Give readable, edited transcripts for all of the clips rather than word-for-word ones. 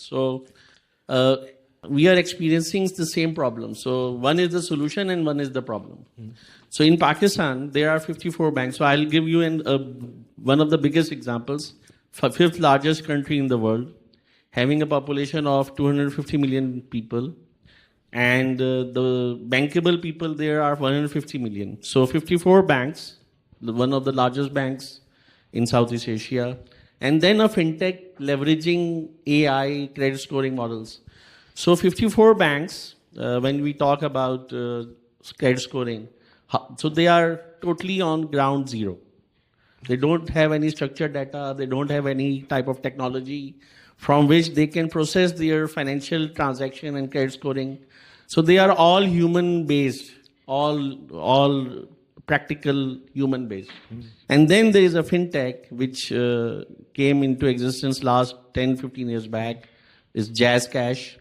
So uh, we are experiencing the same problem. So one is the solution and one is the problem. So in Pakistan, there are 54 banks. So I'll give you one of the biggest examples. Fifth largest country in the world, having a population of 250 million people. And the bankable people there are 150 million. So 54 banks, one of the largest banks in Southeast Asia, and then a fintech leveraging AI credit scoring models. So 54 banks, when we talk about credit scoring, so they are totally on ground zero. They don't have any structured data. They don't have any type of technology from which they can process their financial transaction and credit scoring. So they are all human based, all practical human based. And then there is a fintech which came into existence last 10, 15 years back, is Jazz Cash.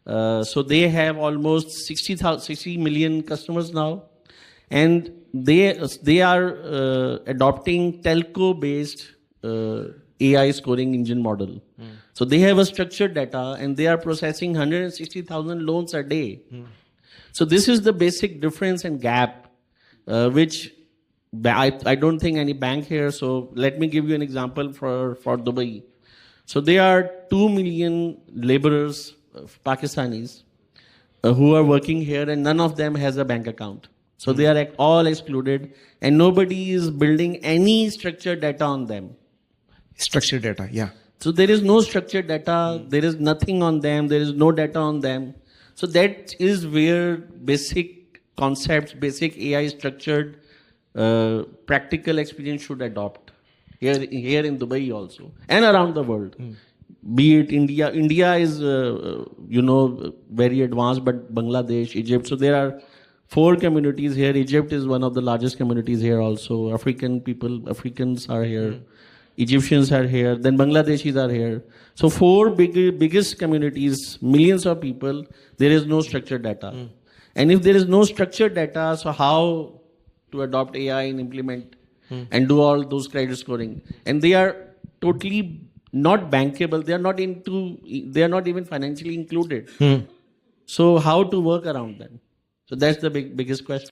So they have almost 60 million customers now. And they are adopting telco-based AI scoring engine model. So they have a structured data and they are processing 160,000 loans a day. So this is the basic difference and gap, which I don't think any bank here. So let me give you an example for Dubai. So there are 2 million laborers, Pakistanis, who are working here and none of them has a bank account. So they are all excluded and nobody is building any structured data on them. Structured data, yeah. So there is no structured data, there is nothing on them, there is no data on them. So that is where basic concepts, basic AI structured practical experience should adopt. Here in Dubai also and around the world. Be it India. India is, very advanced, but Bangladesh, Egypt. So there are 4 communities here. Egypt is one of the largest communities here also. Africans are here. Egyptians are here. Then Bangladeshis are here. So 4 biggest communities, millions of people, there is no structured data. And if there is no structured data, so how to adopt AI and implement and do all those credit scoring? And they are totally not bankable. They are not even financially included. So how to work around them? So that's the biggest question.